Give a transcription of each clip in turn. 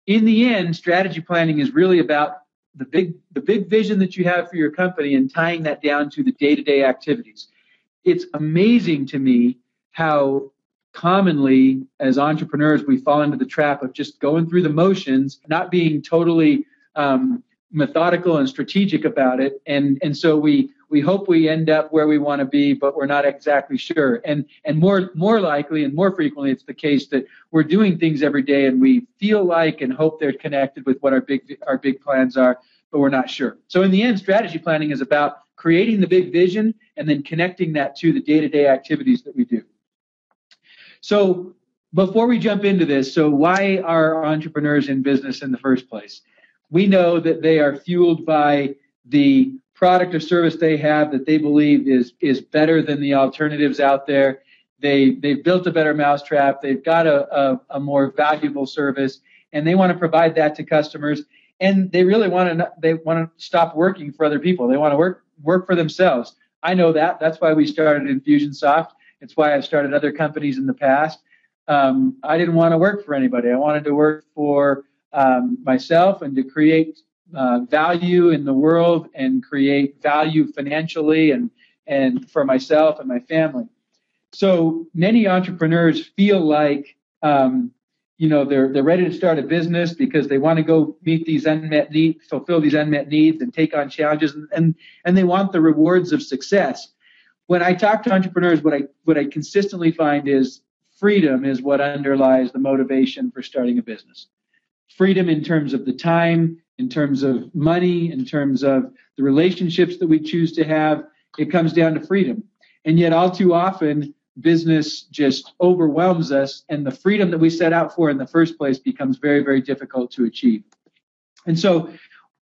in the end, strategy planning is really about the big vision that you have for your company and tying that down to the day-to-day activities. It's amazing to me how commonly as entrepreneurs we fall into the trap of just going through the motions, not being totally methodical and strategic about it, and so we hope we end up where we want to be, but we're not exactly sure. And more likely and more frequently, it's the case that we're doing things every day and we feel like and hope they're connected with what our big plans are, but we're not sure. So in the end, strategy planning is about creating the big vision and then connecting that to the day-to-day activities that we do. So before we jump into this, so why are entrepreneurs in business in the first place? We know that they are fueled by the product or service they have that they believe is better than the alternatives out there. They've built a better mousetrap. They've got a more valuable service, and they want to provide that to customers. And they really want to stop working for other people. They want to work for themselves. I know that. That's why we started Infusionsoft. It's why I've started other companies in the past. I didn't want to work for anybody. I wanted to work for myself and to create value in the world and create value financially and for myself and my family. So many entrepreneurs feel like they're ready to start a business because they want to go meet these unmet needs, fulfill these unmet needs, and take on challenges, and they want the rewards of success. When I talk to entrepreneurs, what I consistently find is freedom is what underlies the motivation for starting a business. Freedom in terms of the time, in terms of money, in terms of the relationships that we choose to have. It comes down to freedom. And yet all too often, business just overwhelms us, and the freedom that we set out for in the first place becomes very, very difficult to achieve. And so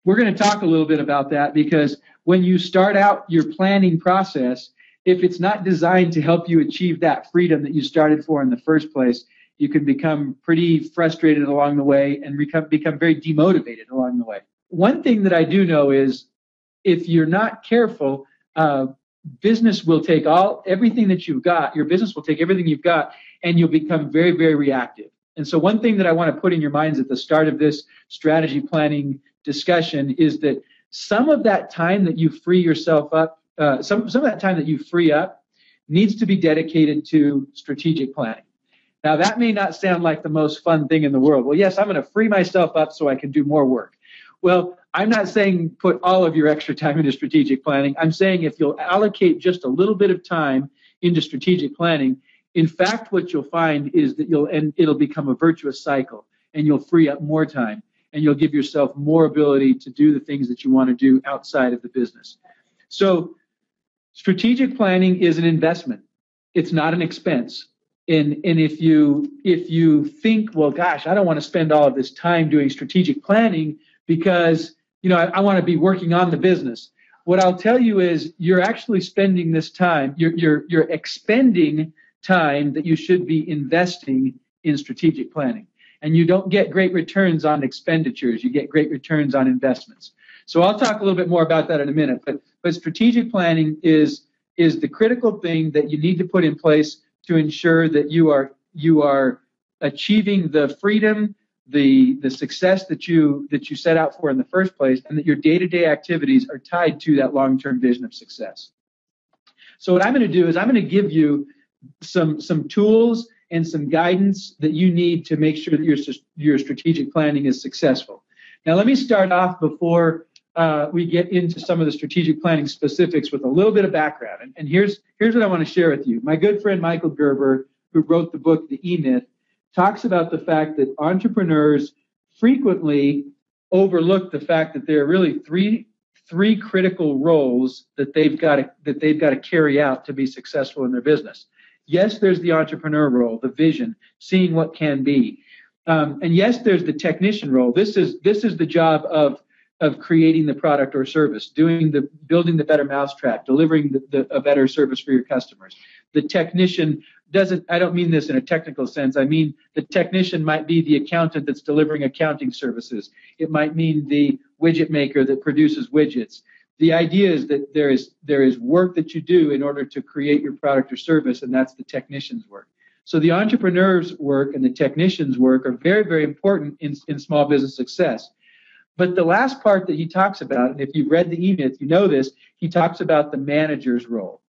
we're going to talk a little bit about that, because when you start out your planning process, if it's not designed to help you achieve that freedom that you started for in the first place, you can become pretty frustrated along the way and become very demotivated along the way. One thing that I do know is if you're not careful, business will take everything that you've got. Your business will take everything you've got, and you'll become very, very reactive. And so one thing that I want to put in your minds at the start of this strategy planning discussion is that some of that time that you free yourself up, some of that time that you free up needs to be dedicated to strategic planning. Now, that may not sound like the most fun thing in the world. Well, yes, I'm going to free myself up so I can do more work. Well, I'm not saying put all of your extra time into strategic planning. I'm saying if you'll allocate just a little bit of time into strategic planning, in fact, what you'll find is that it'll become a virtuous cycle, and you'll free up more time, and you'll give yourself more ability to do the things that you want to do outside of the business. So strategic planning is an investment. It's not an expense. And if you think, well, gosh, I don't want to spend all of this time doing strategic planning because, I want to be working on the business. What I'll tell you is you're actually spending this time, you're expending time that you should be investing in strategic planning. And you don't get great returns on expenditures. You get great returns on investments. So I'll talk a little bit more about that in a minute. But strategic planning is the critical thing that you need to put in place to ensure that you are achieving the freedom, the success that you set out for in the first place, and that your day-to-day activities are tied to that long-term vision of success. So what I'm going to do is I'm going to give you some tools and some guidance that you need to make sure that your strategic planning is successful. Now, let me start off before we get into some of the strategic planning specifics with a little bit of background. And here's what I want to share with you. My good friend Michael Gerber, who wrote the book, The E-Myth, talks about the fact that entrepreneurs frequently overlook the fact that there are really three critical roles that they've got to carry out to be successful in their business. Yes, there's the entrepreneur role, the vision, seeing what can be. And yes, there's the technician role. This is the job of creating the product or service, building the better mousetrap, delivering a better service for your customers. The technician I don't mean this in a technical sense. I mean the technician might be the accountant that's delivering accounting services. It might mean the widget maker that produces widgets. The idea is that there is work that you do in order to create your product or service, and that's the technician's work. So the entrepreneur's work and the technician's work are very, very important in small business success. But the last part that he talks about, and if you've read the email, you know this, he talks about the manager's role.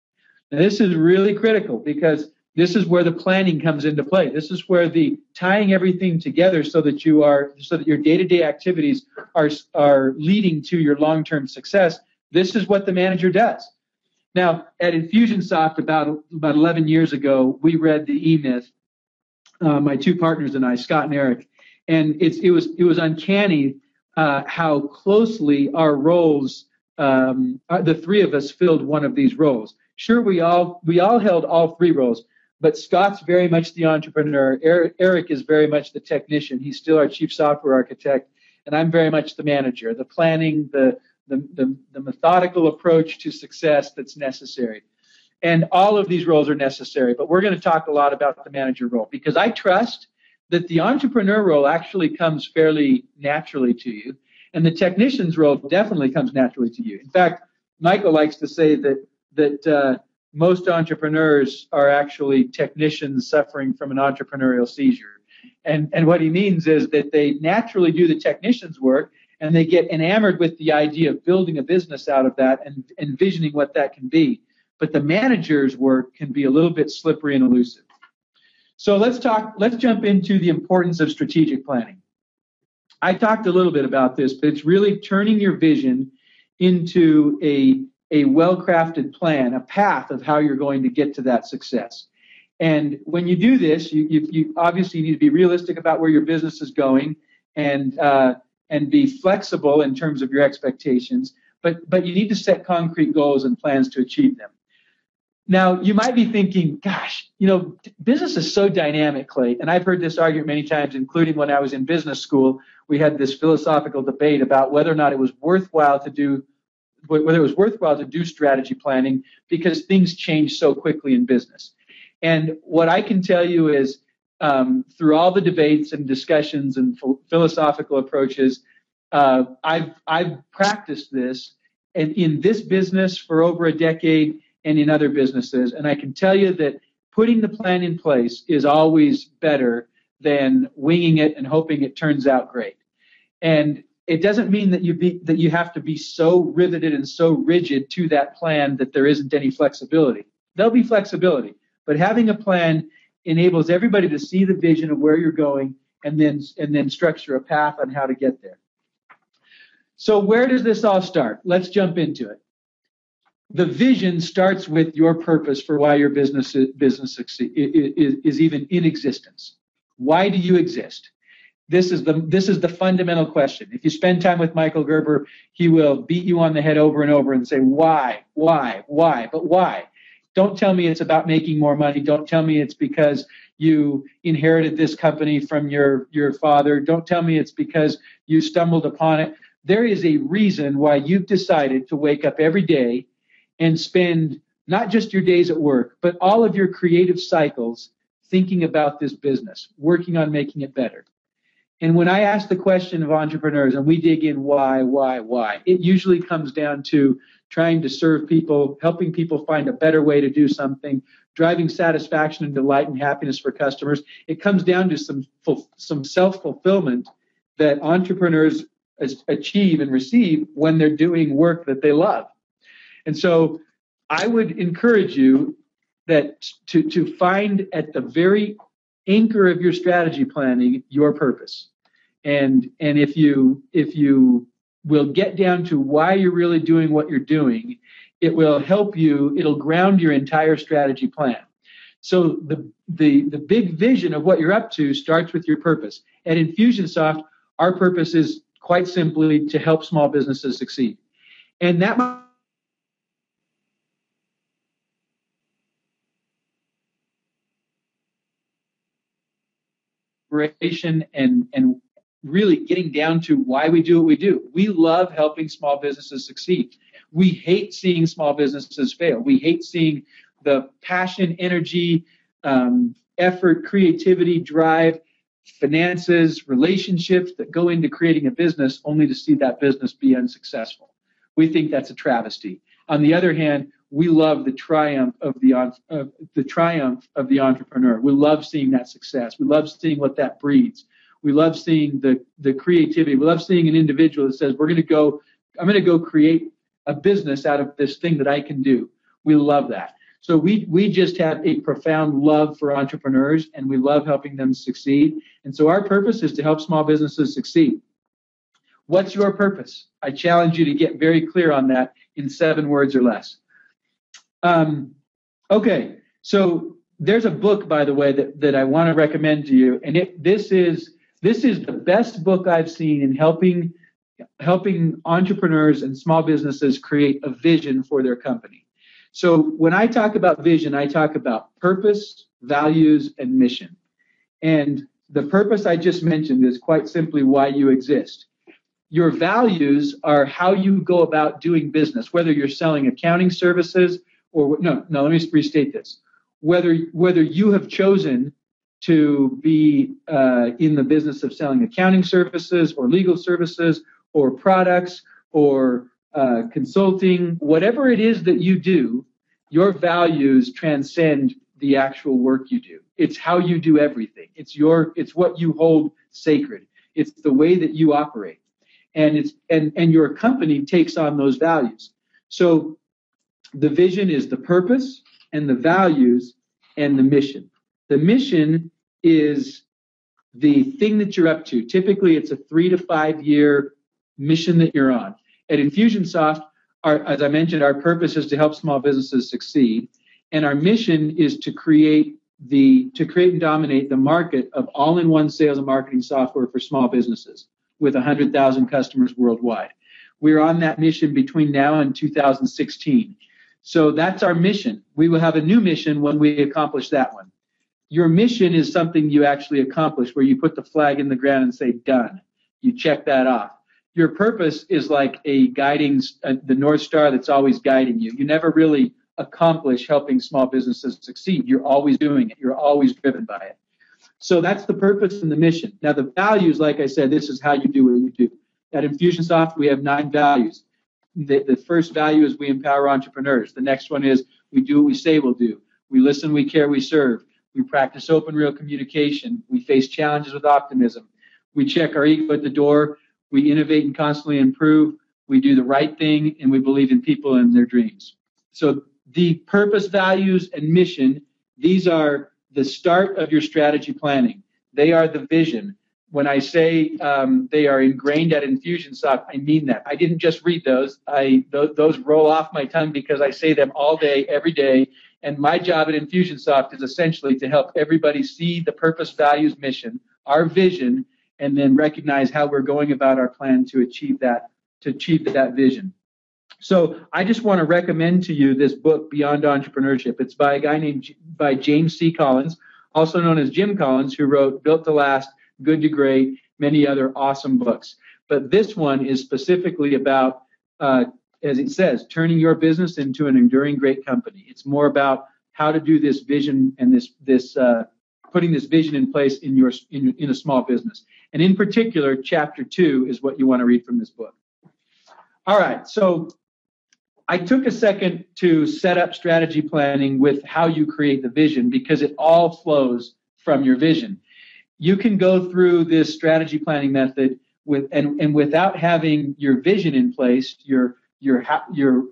Now, this is really critical because this is where the planning comes into play. This is where the tying everything together so that your day-to-day activities are leading to your long-term success. This is what the manager does. Now, at Infusionsoft about 11 years ago, we read the E-Myth, my two partners and I, Scott and Eric, and it was uncanny how closely our roles, the three of us filled one of these roles. Sure, we all held all three roles, but Scott's very much the entrepreneur. Eric is very much the technician. He's still our chief software architect, and I'm very much the manager, the planning, the methodical approach to success that's necessary. And all of these roles are necessary, but we're going to talk a lot about the manager role because I trust that the entrepreneur role actually comes fairly naturally to you, and the technician's role definitely comes naturally to you. In fact, Michael likes to say that most entrepreneurs are actually technicians suffering from an entrepreneurial seizure. And what he means is that they naturally do the technician's work, and they get enamored with the idea of building a business out of that and envisioning what that can be. But the manager's work can be a little bit slippery and elusive. So let's jump into the importance of strategic planning. I talked a little bit about this, but it's really turning your vision into a well-crafted plan, a path of how you're going to get to that success. And when you do this, you obviously need to be realistic about where your business is going and be flexible in terms of your expectations, but you need to set concrete goals and plans to achieve them. Now, you might be thinking, gosh, business is so dynamic, Clay. And I've heard this argument many times, including when I was in business school. We had this philosophical debate about whether or not it was worthwhile to do strategy planning because things change so quickly in business. And what I can tell you is through all the debates and discussions and philosophical approaches, I've practiced this in this business for over a decade and in other businesses. And I can tell you that putting the plan in place is always better than winging it and hoping it turns out great. And it doesn't mean that you have to be so riveted and so rigid to that plan that there isn't any flexibility. There'll be flexibility, but having a plan enables everybody to see the vision of where you're going and then structure a path on how to get there. So where does this all start? Let's jump into it. The vision starts with your purpose for why your business is even in existence. Why do you exist? This is the fundamental question. If you spend time with Michael Gerber, he will beat you on the head over and over and say, why? But why? Don't tell me it's about making more money. Don't tell me it's because you inherited this company from your father. Don't tell me it's because you stumbled upon it. There is a reason why you've decided to wake up every day and spend not just your days at work, but all of your creative cycles thinking about this business, working on making it better. And when I ask the question of entrepreneurs and we dig in why, it usually comes down to trying to serve people, helping people find a better way to do something, driving satisfaction and delight and happiness for customers. It comes down to some self-fulfillment that entrepreneurs achieve and receive when they're doing work that they love. And so I would encourage you that to find at the very anchor of your strategy planning your purpose. And if you will get down to why you're really doing what you're doing, it will help you, it'll ground your entire strategy plan. So the big vision of what you're up to starts with your purpose. At Infusionsoft, our purpose is quite simply to help small businesses succeed. And that and really getting down to why we do what we do. We love helping small businesses succeed. We hate seeing small businesses fail. We hate seeing the passion, energy, effort, creativity, drive, finances, relationships that go into creating a business only to see that business be unsuccessful. We think that's a travesty. On the other hand, we love the triumph of the entrepreneur. We love seeing that success. We love seeing what that breeds. We love seeing the creativity. We love seeing an individual that says, I'm going to go create a business out of this thing that I can do. We love that. So we just have a profound love for entrepreneurs, and we love helping them succeed. And so our purpose is to help small businesses succeed. What's your purpose? I challenge you to get very clear on that in 7 words or less. Okay, so there's a book, by the way, that I want to recommend to you, and this is the best book I've seen in helping entrepreneurs and small businesses create a vision for their company. So when I talk about vision, I talk about purpose, values, and mission. And the purpose I just mentioned is quite simply why you exist. Your values are how you go about doing business, whether you're selling accounting services or no, let me restate this. Whether you have chosen to be in the business of selling accounting services or legal services or products or consulting, whatever it is that you do, your values transcend the actual work you do. It's how you do everything. It's what you hold sacred. It's the way that you operate. And your company takes on those values. So the vision is the purpose and the values and the mission. The mission is the thing that you're up to. Typically, it's a 3 to 5 year mission that you're on. At Infusionsoft, as I mentioned, our purpose is to help small businesses succeed, and our mission is to create and dominate the market of all-in-one sales and marketing software for small businesses with 100,000 customers worldwide. We're on that mission between now and 2016. So that's our mission. We will have a new mission when we accomplish that one. Your mission is something you actually accomplish, where you put the flag in the ground and say, done. You check that off. Your purpose is like the North Star that's always guiding you. You never really accomplish helping small businesses succeed. You're always doing it. You're always driven by it. So that's the purpose and the mission. Now, the values, like I said, this is how you do what you do. At Infusionsoft, we have 9 values. The first value is we empower entrepreneurs. The next one is we do what we say we'll do. We listen, we care, we serve. We practice open, real communication. We face challenges with optimism. We check our ego at the door. We innovate and constantly improve. We do the right thing, and we believe in people and their dreams. So the purpose, values, and mission, these are the start of your strategy planning. They are the vision. When I say they are ingrained at Infusionsoft, I mean that. I didn't just read those. Those roll off my tongue because I say them all day, every day. And my job at Infusionsoft is essentially to help everybody see the purpose, values, mission, our vision, and then recognize how we're going about our plan to achieve that vision. So I just want to recommend to you this book, Beyond Entrepreneurship. It's by a guy by James C. Collins, also known as Jim Collins, who wrote Built to Last, Good to Great, many other awesome books. But this one is specifically about, as it says, turning your business into an enduring great company. It's more about how to do this vision and this putting this vision in place in a small business. And in particular, chapter 2 is what you want to read from this book. All right, so I took a second to set up strategy planning with how you create the vision, because it all flows from your vision. You can go through this strategy planning method without having your vision in place, your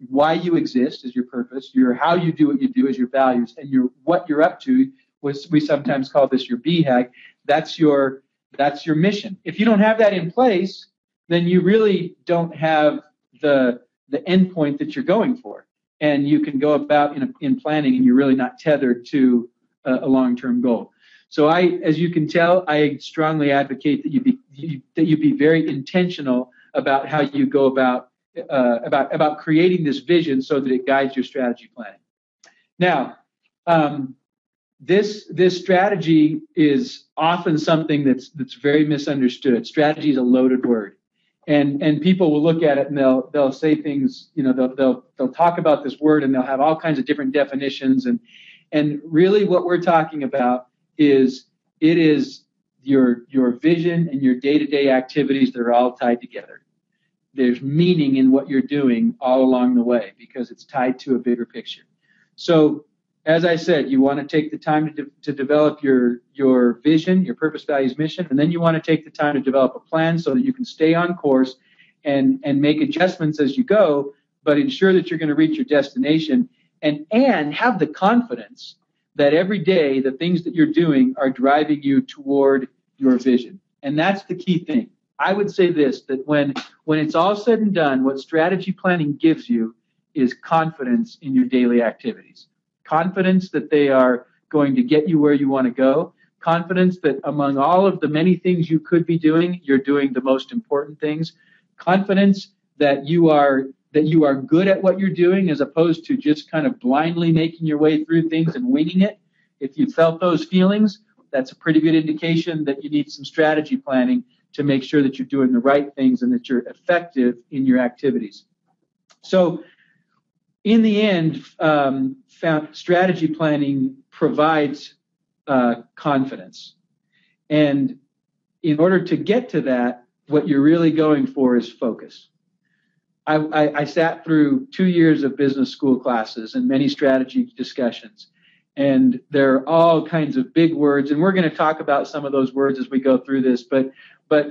why you exist is your purpose, your how you do what you do is your values, and your what you're up to, we sometimes call this your BHAG, that's your mission. If you don't have that in place, then you really don't have the end point that you're going for. And you can go about in planning, and you're really not tethered to a long-term goal. So as you can tell, I strongly advocate that you be very intentional about how you go about creating this vision so that it guides your strategy planning. Now, this strategy is often something that's very misunderstood. Strategy is a loaded word, and people will look at it and they'll say things. They'll talk about this word and they'll have all kinds of different definitions. And really, what we're talking about is your vision and your day-to-day activities that are all tied together. there's meaning in what you're doing all along the way because it's tied to a bigger picture. So as I said, you want to take the time to develop your vision, your purpose, values, mission, and then you want to take the time to develop a plan so that you can stay on course and make adjustments as you go, but ensure that you're going to reach your destination and have the confidence that every day the things that you're doing are driving you toward your vision. And that's the key thing. I would say this, that when it's all said and done, what strategy planning gives you is confidence in your daily activities. Confidence that they are going to get you where you want to go. Confidence that among all of the many things you could be doing, you're doing the most important things. Confidence that you are good at what you're doing as opposed to just kind of blindly making your way through things and winging it. If you felt those feelings, that's a pretty good indication that you need some strategy planning to make sure that you're doing the right things and that you're effective in your activities. So in the end, strategy planning provides confidence. And in order to get to that, what you're really going for is focus. I sat through 2 years of business school classes and many strategy discussions. And there are all kinds of big words, and we're going to talk about some of those words as we go through this. But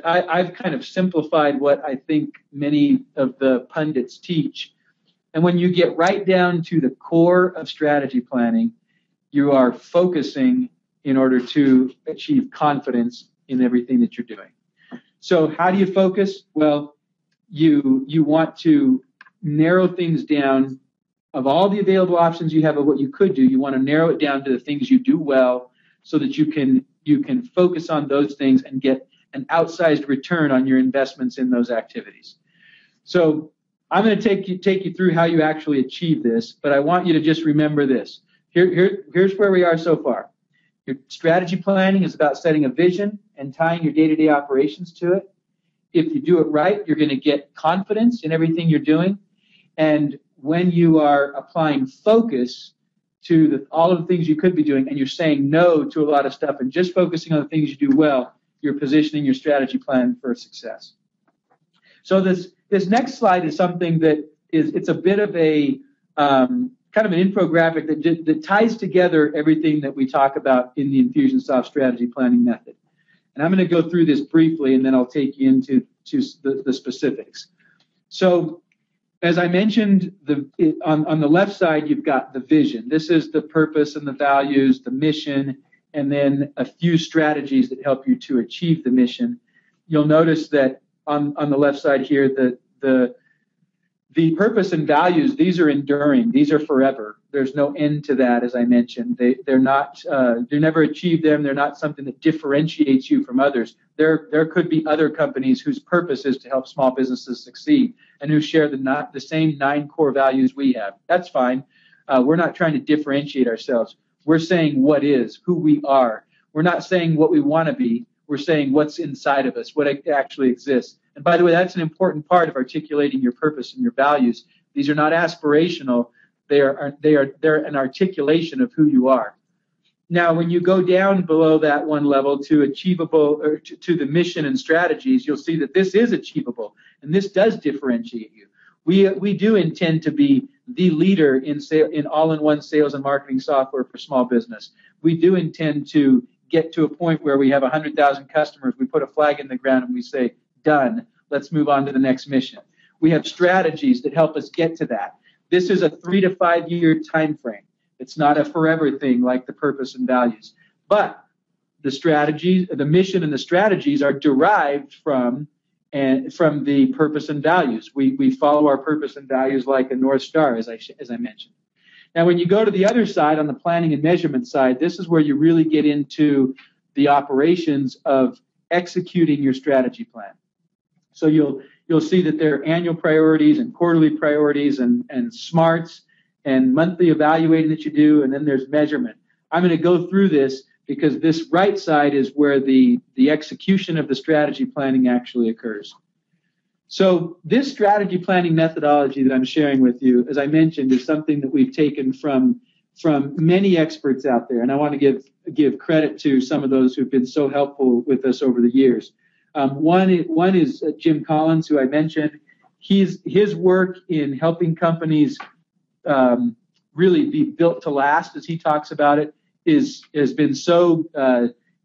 I've kind of simplified what I think many of the pundits teach. And when you get right down to the core of strategy planning, you are focusing in order to achieve confidence in everything that you're doing. So how do you focus? Well, you want to narrow things down. Of all the available options you have of what you could do, you want to narrow it down to the things you do well so that you can focus on those things and get an outsized return on your investments in those activities. So I'm going to take you through how you actually achieve this, but I want you to just remember this. Here's where we are so far. Your strategy planning is about setting a vision and tying your day-to-day operations to it. If you do it right, you're going to get confidence in everything you're doing. And when you are applying focus to all of the things you could be doing and you're saying no to a lot of stuff and just focusing on the things you do well, you're positioning your strategy plan for success. So this next slide is something that it's a bit of a kind of an infographic that ties together everything that we talk about in the Infusionsoft strategy planning method. And I'm going to go through this briefly, and then I'll take you into the specifics. So as I mentioned, on the left side, you've got the vision. This is the purpose and the values, the mission, and then a few strategies that help you to achieve the mission. You'll notice that on the left side here, the purpose and values, these are enduring. These are forever. There's no end to that, as I mentioned. They're not, you never achieve them. They're not something that differentiates you from others. There could be other companies whose purpose is to help small businesses succeed and who share the same 9 core values we have. That's fine. We're not trying to differentiate ourselves. We're saying what is, who we are. We're not saying what we want to be. We're saying what's inside of us, what actually exists. And by the way, that's an important part of articulating your purpose and your values. These are not aspirational. They're an articulation of who you are. Now, when you go down below that one level to achievable or to the mission and strategies, you'll see that this is achievable and this does differentiate you. We do intend to be the leader in all-in-one sales and marketing software for small business. We do intend to get to a point where we have 100,000 customers. We put a flag in the ground and we say, done. Let's move on to the next mission. We have strategies that help us get to that. This is a 3 to 5 year time frame. It's not a forever thing like the purpose and values. But the strategies, the mission and the strategies are derived from the purpose and values. We follow our purpose and values like a North Star, as I mentioned. Now, when you go to the other side, on the planning and measurement side, this is where you really get into the operations of executing your strategy plan. So you'll see that there are annual priorities and quarterly priorities and smarts and monthly evaluating that you do, and then there's measurement. I'm going to go through this because this right side is where the execution of the strategy planning actually occurs. So this strategy planning methodology that I'm sharing with you, as I mentioned, is something that we've taken from many experts out there, and I want to give credit to some of those who've been so helpful with us over the years. One is Jim Collins, who I mentioned. his work in helping companies really be built to last, as he talks about it, has been so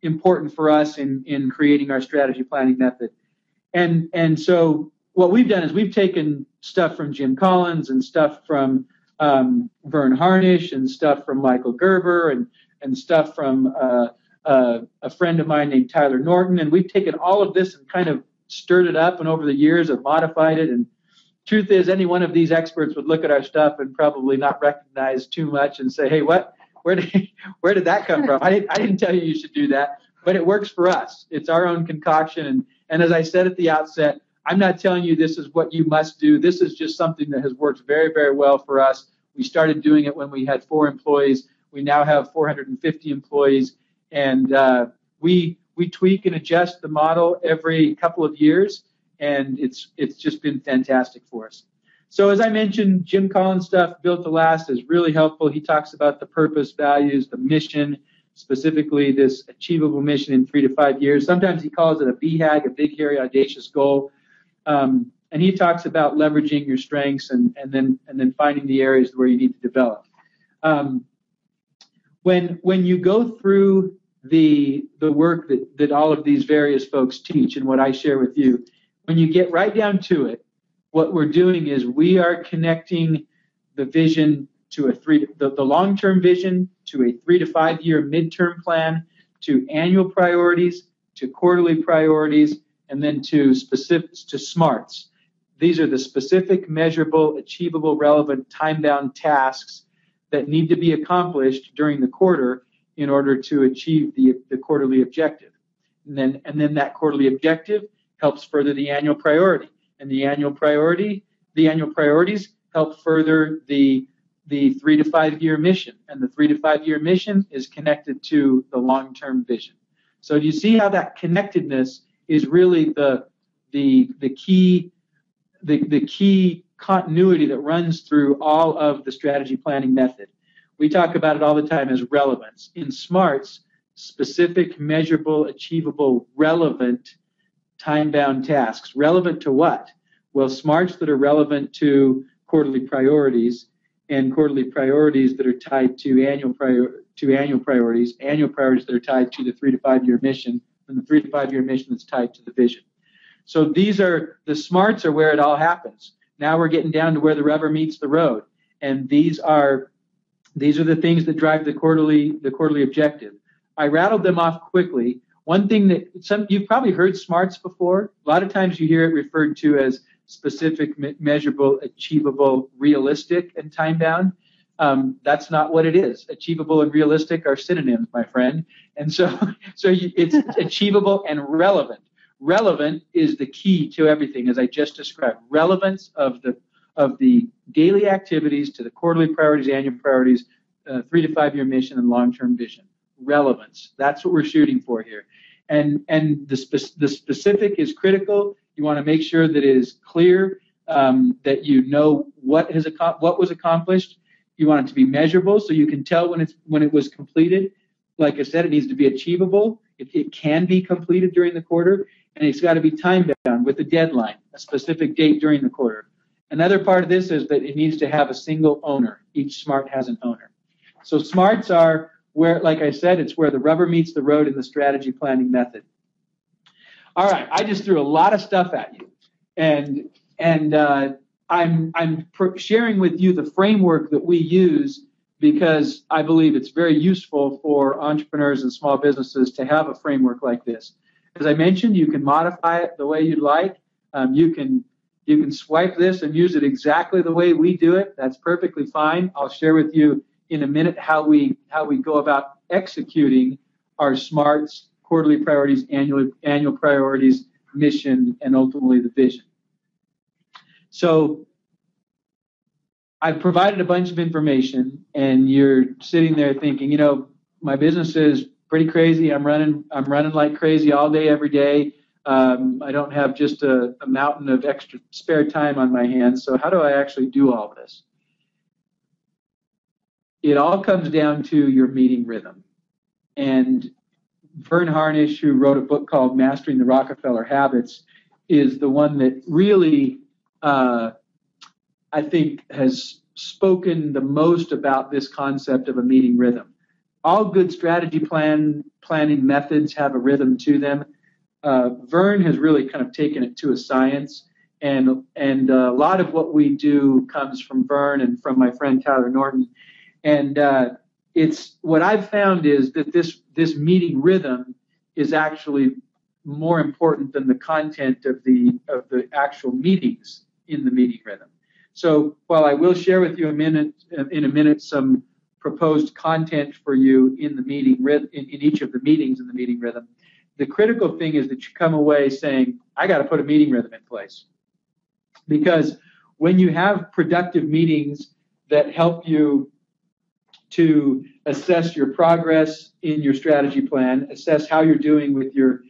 important for us in creating our strategy planning method. And so what we've done is we've taken stuff from Jim Collins and stuff from Vern Harnish and stuff from Michael Gerber and stuff from a friend of mine named Tyler Norton, and we've taken all of this and kind of stirred it up, and over the years have modified it. And truth is, any one of these experts would look at our stuff and probably not recognize too much and say, hey, what? Where did that come from? I didn't tell you should do that, but it works for us. It's our own concoction. And as I said at the outset, I'm not telling you this is what you must do. This is just something that has worked very, very well for us. We started doing it when we had 4 employees. We now have 450 employees, and we tweak and adjust the model every couple of years, and it's just been fantastic for us. So as I mentioned, Jim Collins' stuff, Built to Last, is really helpful. He talks about the purpose, values, the mission, specifically this achievable mission in 3 to 5 years. Sometimes he calls it a BHAG, a big, hairy, audacious goal. And he talks about leveraging your strengths and then finding the areas where you need to develop. When you go through the work that all of these various folks teach and what I share with you, when you get right down to it, what we're doing is we are connecting the vision to the long-term vision to a 3 to 5 year midterm plan, to annual priorities, to quarterly priorities, and then to SMARTs. These are the specific, measurable, achievable, relevant, time-bound tasks that need to be accomplished during the quarter in order to achieve the quarterly objective. And then that quarterly objective helps further the annual priority. And the annual priorities help further the 3 to 5 year mission. And the 3 to 5 year mission is connected to the long-term vision. So do you see how that connectedness is really the key continuity that runs through all of the strategy planning method? We talk about it all the time as relevance. In SMARTs, specific, measurable, achievable, relevant, time-bound tasks. Relevant to what? Well, SMARTs that are relevant to quarterly priorities, and quarterly priorities that are tied to annual priorities, annual priorities that are tied to the 3 to 5 year mission, and the 3 to 5 year mission that's tied to the vision. So these are the SMARTs are where it all happens. Now we're getting down to where the rubber meets the road, and these are the things that drive the quarterly objective. I rattled them off quickly. One thing that you've probably heard SMARTs before. A lot of times you hear it referred to as specific, measurable, achievable, realistic, and time-bound. That's not what it is. Achievable and realistic are synonyms, my friend. And so it's achievable and relevant. Relevant is the key to everything, as I just described. Relevance of the daily activities to the quarterly priorities, annual priorities, 3 to 5 year mission, and long-term vision. Relevance. That's what we're shooting for here. And the specific is critical. You want to make sure that it is clear, that you know what was accomplished. You want it to be measurable so you can tell when it was completed. Like I said, it needs to be achievable. It can be completed during the quarter, and it's got to be time-bound with a deadline, a specific date during the quarter. Another part of this is that it needs to have a single owner. Each SMART has an owner. So SMARTs are where, like I said, it's where the rubber meets the road in the strategy planning method. All right, I just threw a lot of stuff at you, and I'm sharing with you the framework that we use because I believe it's very useful for entrepreneurs and small businesses to have a framework like this. As I mentioned, you can modify it the way you'd like. You can swipe this and use it exactly the way we do it. That's perfectly fine. I'll share with you in a minute how we go about executing our SMARTs, quarterly priorities, annual priorities, mission, and ultimately the vision. So I've provided a bunch of information, and you're sitting there thinking, my business is pretty crazy. I'm running like crazy all day, every day. I don't have just a mountain of extra spare time on my hands. So how do I actually do all this? It all comes down to your meeting rhythm. And Vern Harnish, who wrote a book called Mastering the Rockefeller Habits, is the one that really I think, has spoken the most about this concept of a meeting rhythm. All good strategy planning methods have a rhythm to them. Vern has really kind of taken it to a science, and a lot of what we do comes from Vern and from my friend Tyler Norton. And it's what I've found is that this meeting rhythm is actually more important than the content of the actual meetings in the meeting rhythm. So while I will share with you in a minute some proposed content for you in the meeting in each of the meetings in the meeting rhythm, the critical thing is that you come away saying, I got to put a meeting rhythm in place. Because when you have productive meetings that help you to assess your progress in your strategy plan, assess how you're doing with your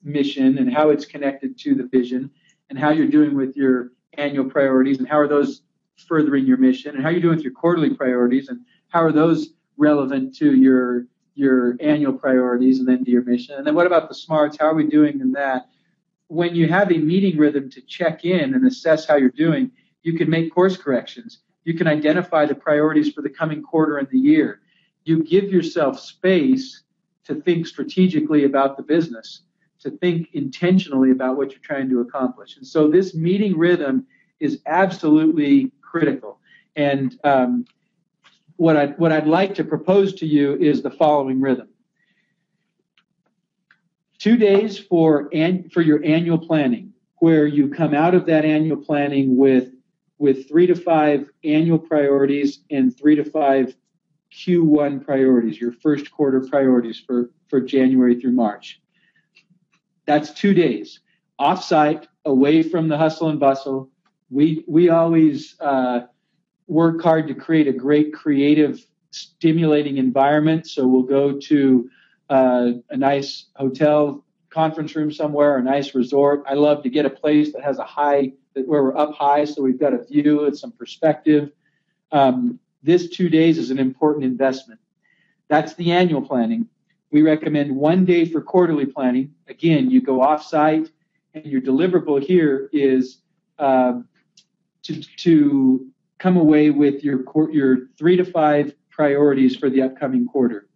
mission and how it's connected to the vision, and how you're doing with your annual priorities and how are those furthering your mission, and how you're doing with your quarterly priorities and how are those relevant to your annual priorities and then to your mission. And then what about the smarts? How are we doing in that? When you have a meeting rhythm to check in and assess how you're doing, you can make course corrections. You can identify the priorities for the coming quarter and the year. You give yourself space to think strategically about the business, to think intentionally about what you're trying to accomplish. And so this meeting rhythm is absolutely critical. And what I'd like to propose to you is the following rhythm. 2 days for your annual planning, where you come out of that annual planning with 3 to 5 annual priorities and 3 to 5 Q1 priorities, your first quarter priorities for January through March. That's 2 days. Off-site, away from the hustle and bustle. We always work hard to create a great, creative, stimulating environment. So we'll go to a nice hotel conference room somewhere, a nice resort. I love to get a place that has where we're up high, so we've got a view and some perspective. This 2 days is an important investment. That's the annual planning. We recommend 1 day for quarterly planning. Again, you go off-site, and your deliverable here is to come away with your 3 to 5 priorities for the upcoming quarter.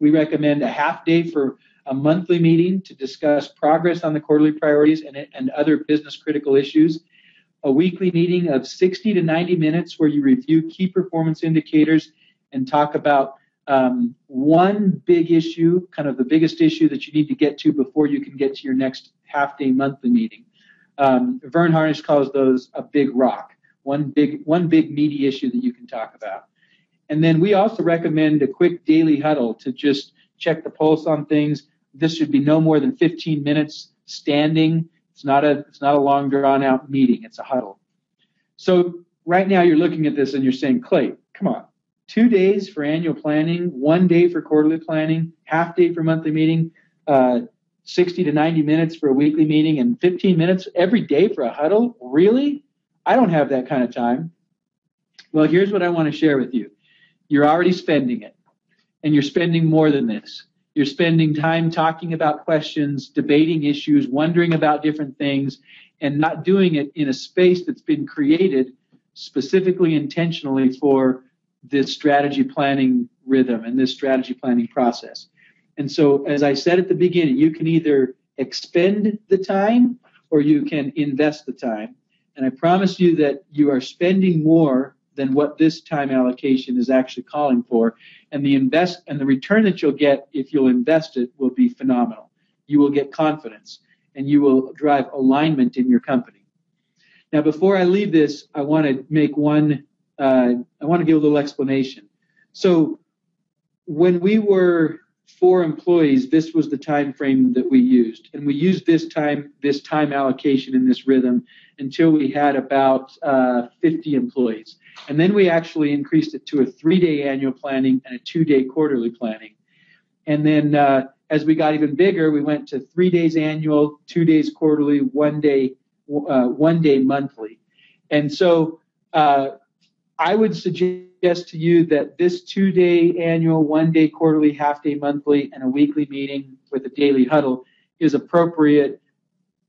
We recommend a half day for a monthly meeting to discuss progress on the quarterly priorities and other business critical issues. A weekly meeting of 60 to 90 minutes where you review key performance indicators and talk about one big issue, kind of the biggest issue that you need to get to before you can get to your next half-day monthly meeting. Vern Harnish calls those a big rock, one big meaty issue that you can talk about. And then we also recommend a quick daily huddle to just check the pulse on things. This should be no more than 15 minutes standing. It's not a long drawn out meeting. It's a huddle. So right now you're looking at this and you're saying, Clay, come on. 2 days for annual planning, 1 day for quarterly planning, half day for monthly meeting, 60 to 90 minutes for a weekly meeting, and 15 minutes every day for a huddle? Really? I don't have that kind of time. Well, here's what I want to share with you. You're already spending it, and you're spending more than this. You're spending time talking about questions, debating issues, wondering about different things, and not doing it in a space that's been created specifically intentionally for this strategy planning rhythm and this strategy planning process. And so, as I said at the beginning, you can either expend the time or you can invest the time. And I promise you that you are spending more than what this time allocation is actually calling for. And the return that you'll get if you'll invest it will be phenomenal. You will get confidence and you will drive alignment in your company. Now, before I leave this, I want to give a little explanation. So when we were 4 employees, this was the time frame that we used. And we used this time allocation in this rhythm until we had about 50 employees. And then we actually increased it to a 3-day annual planning and a 2-day quarterly planning. And then as we got even bigger, we went to 3 days annual, 2 days quarterly, 1 day monthly. And so I would suggest to you that this 2-day annual, 1 day quarterly, half day monthly, and a weekly meeting with a daily huddle is appropriate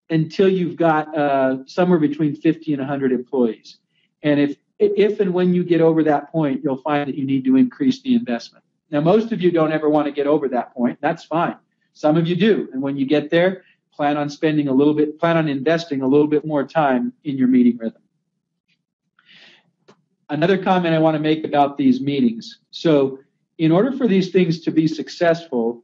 until you've got somewhere between 50 and 100 employees. And if and when you get over that point, you'll find that you need to increase the investment. Now, most of you don't ever want to get over that point. That's fine. Some of you do. And when you get there, plan on investing a little bit more time in your meeting rhythm. Another comment I want to make about these meetings. So in order for these things to be successful,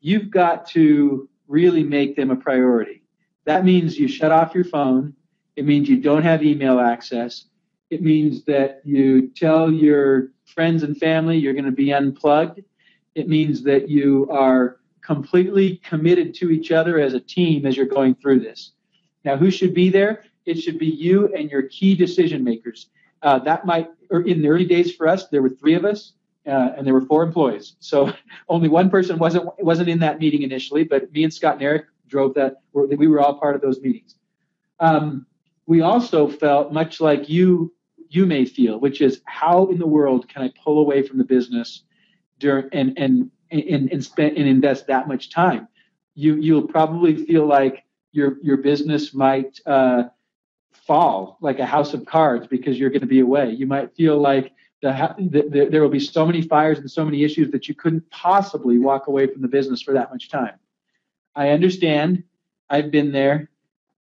you've got to really make them a priority. That means you shut off your phone. It means you don't have email access. It means that you tell your friends and family you're going to be unplugged. It means that you are completely committed to each other as a team as you're going through this. Now, who should be there? It should be you and your key decision makers. In the early days for us, there were 3 of us, and there were 4 employees. So only one person wasn't in that meeting initially, but me and Scott and Eric drove that. We were all part of those meetings. We also felt much like you may feel, which is, how in the world can I pull away from the business and invest that much time? You'll probably feel like your business might fall like a house of cards because you're going to be away. You might feel like there will be so many fires and so many issues that you couldn't possibly walk away from the business for that much time. I understand. I've been there,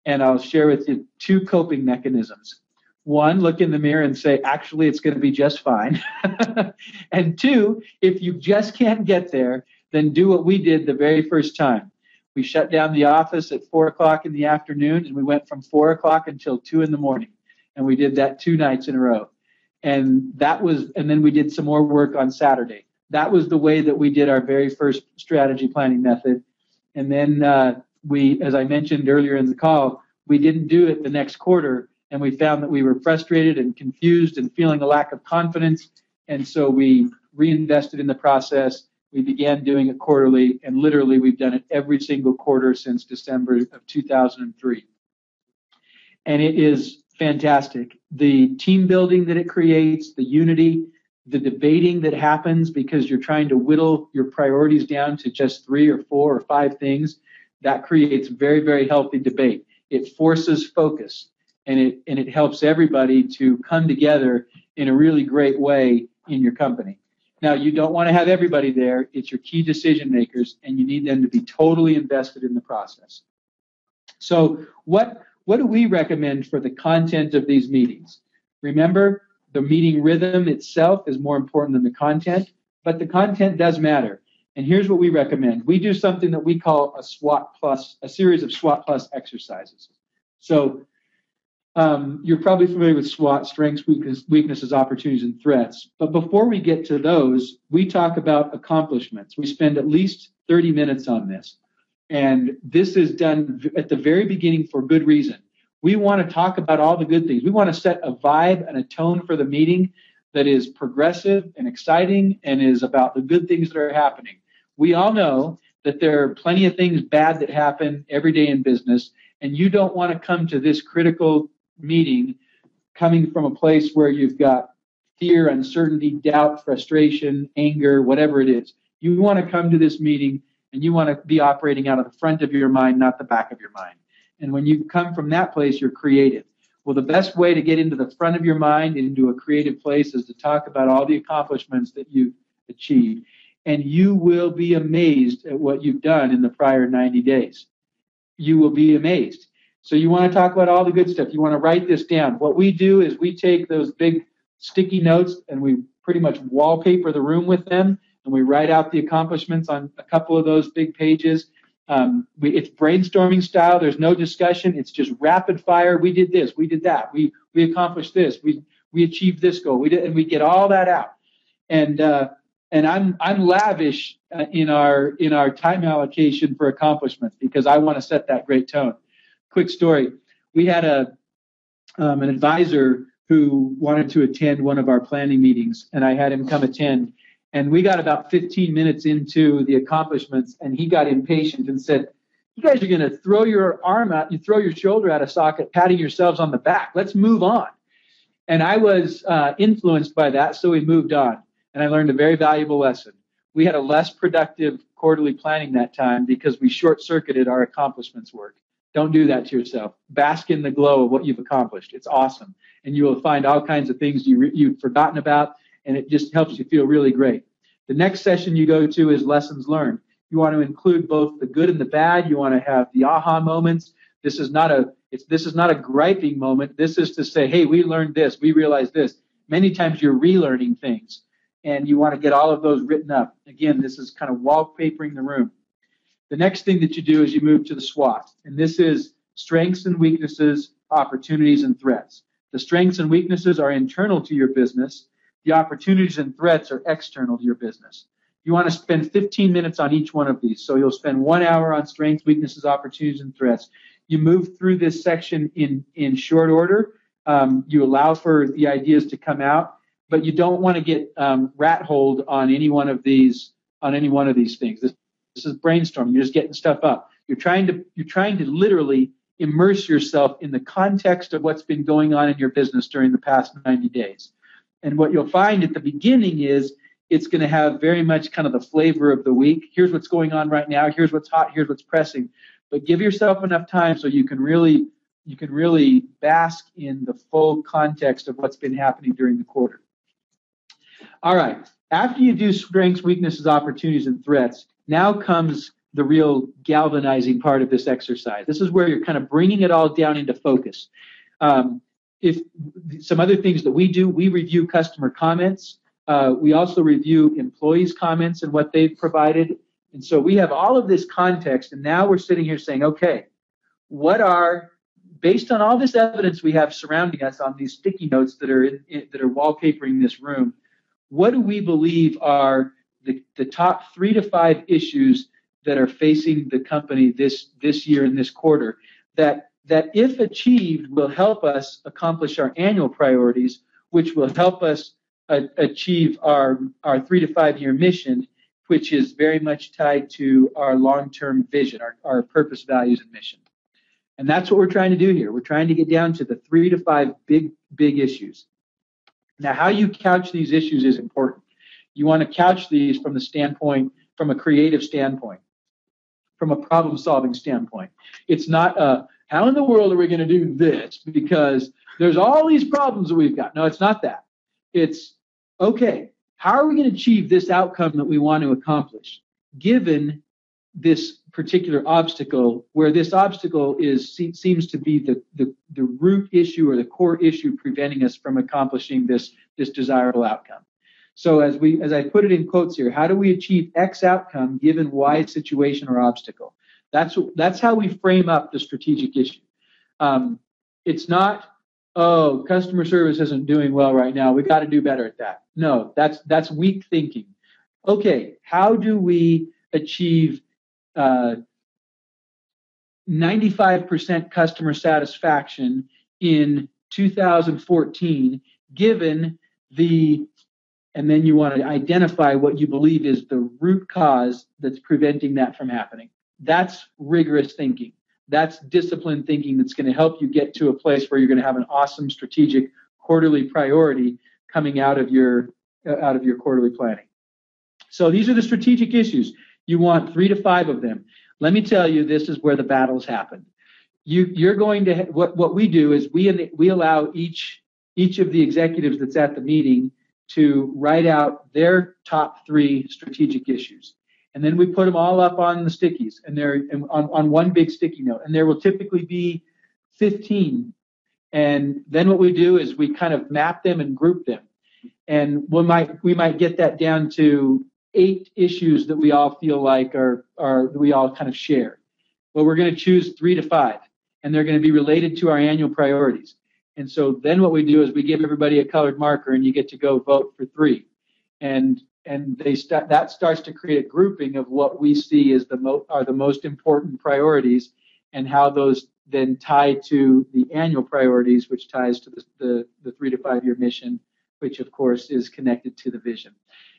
and I'll share with you 2 coping mechanisms. 1, look in the mirror and say, actually, it's going to be just fine. And 2, if you just can't get there, then do what we did the very first time. We shut down the office at 4 o'clock in the afternoon, and we went from 4 o'clock until 2 in the morning. And we did that 2 nights in a row. And then we did some more work on Saturday. That was the way that we did our very first strategy planning method. And then as I mentioned earlier in the call, we didn't do it the next quarter. And we found that we were frustrated and confused and feeling a lack of confidence. And so we reinvested in the process. We began doing it quarterly, and literally we've done it every single quarter since December of 2003. And it is fantastic. The team building that it creates, the unity, the debating that happens because you're trying to whittle your priorities down to just 3 or 4 or 5 things, that creates very, very healthy debate. It forces focus, and it helps everybody to come together in a really great way in your company. Now, you don't want to have everybody there. It's your key decision makers, and you need them to be totally invested in the process. So what do we recommend for the content of these meetings? Remember, the meeting rhythm itself is more important than the content, but the content does matter. And here's what we recommend. We do something that we call a series of SWOT plus exercises. So you're probably familiar with SWOT, strengths, weaknesses, opportunities, and threats. But before we get to those, we talk about accomplishments. We spend at least 30 minutes on this. And this is done at the very beginning for good reason. We want to talk about all the good things. We want to set a vibe and a tone for the meeting that is progressive and exciting and is about the good things that are happening. We all know that there are plenty of things bad that happen every day in business, and you don't want to come to this critical meeting coming from a place where you've got fear, uncertainty, doubt, frustration, anger, whatever it is. You want to come to this meeting and you want to be operating out of the front of your mind, not the back of your mind. And when you come from that place, you're creative. Well, the best way to get into the front of your mind, into a creative place, is to talk about all the accomplishments that you've achieved. And you will be amazed at what you've done in the prior 90 days. You will be amazed. So you want to talk about all the good stuff. You want to write this down. What we do is we take those big sticky notes and we pretty much wallpaper the room with them, and we write out the accomplishments on a couple of those big pages. It's brainstorming style. There's no discussion. It's just rapid fire. We did this. We did that. We accomplished this. We achieved this goal. And we get all that out. And I'm lavish in our time allocation for accomplishments because I want to set that great tone. Quick story. We had an advisor who wanted to attend one of our planning meetings, and I had him come attend. And we got about 15 minutes into the accomplishments, and he got impatient and said, "You guys are going to throw your arm out, you throw your shoulder out of socket, patting yourselves on the back. Let's move on." And I was influenced by that, so we moved on. And I learned a very valuable lesson. We had a less productive quarterly planning that time because we short-circuited our accomplishments work. Don't do that to yourself. Bask in the glow of what you've accomplished. It's awesome. And you will find all kinds of things you've forgotten about, and it just helps you feel really great. The next session you go to is lessons learned. You want to include both the good and the bad. You want to have the aha moments. This is not a griping moment. This is to say, hey, we learned this. We realized this. Many times you're relearning things, and you want to get all of those written up. Again, this is kind of wallpapering the room. The next thing that you do is you move to the SWOT, and this is strengths and weaknesses, opportunities and threats. The strengths and weaknesses are internal to your business. The opportunities and threats are external to your business. You want to spend 15 minutes on each one of these. So you'll spend 1 hour on strengths, weaknesses, opportunities, and threats. You move through this section in short order. You allow for the ideas to come out, but you don't want to get rat-holed on any one of these things. This is brainstorming. You're just getting stuff up. You're trying to literally immerse yourself in the context of what's been going on in your business during the past 90 days. And what you'll find at the beginning is it's going to have very much kind of the flavor of the week. Here's what's going on right now. Here's what's hot. Here's what's pressing. But give yourself enough time so you can really bask in the full context of what's been happening during the quarter. All right. After you do strengths, weaknesses, opportunities, and threats, now comes the real galvanizing part of this exercise. This is where you're kind of bringing it all down into focus. If some other things that we do, we review customer comments. We also review employees' comments and what they've provided. And so we have all of this context, and now we're sitting here saying, okay, based on all this evidence we have surrounding us on these sticky notes that are wallpapering this room, what do we believe are the top 3 to 5 issues that are facing the company this year and this quarter that if achieved will help us accomplish our annual priorities, which will help us achieve our 3 to 5 year mission, which is very much tied to our long-term vision, our purpose, values, and mission. And that's what we're trying to do here. We're trying to get down to the 3 to 5 big issues. Now, how you couch these issues is important. You want to couch these from a creative standpoint, from a problem-solving standpoint. It's not how in the world are we going to do this because there's all these problems that we've got. No, it's not that. It's, okay, how are we going to achieve this outcome that we want to accomplish, given this particular obstacle, where this obstacle seems to be the root issue or the core issue preventing us from accomplishing this desirable outcome. So as I put it in quotes here, how do we achieve X outcome given Y situation or obstacle? That's how we frame up the strategic issue. It's not, oh, customer service isn't doing well right now. We got to do better at that. No, that's weak thinking. Okay, how do we achieve 95% customer satisfaction in 2014, given and then you want to identify what you believe is the root cause that's preventing that from happening. That's rigorous thinking. That's disciplined thinking that's going to help you get to a place where you're going to have an awesome strategic quarterly priority coming out of your quarterly planning. So these are the strategic issues. You want 3 to 5 of them. Let me tell you, this is where the battles happen. You're going to what we do is we allow each of the executives that's at the meeting to write out their top 3 strategic issues. And then we put them all up on the stickies, and they're on one big sticky note. And there will typically be 15. And then what we do is we kind of map them and group them. And we might get that down to 8 issues that we all feel like are we all kind of share. Well, we're going to choose 3 to 5, and they're going to be related to our annual priorities. And so then what we do is we give everybody a colored marker, and you get to go vote for 3. And that starts to create a grouping of what we see as are the most important priorities, and how those then tie to the annual priorities, which ties to the 3 to 5 year mission, which of course is connected to the vision.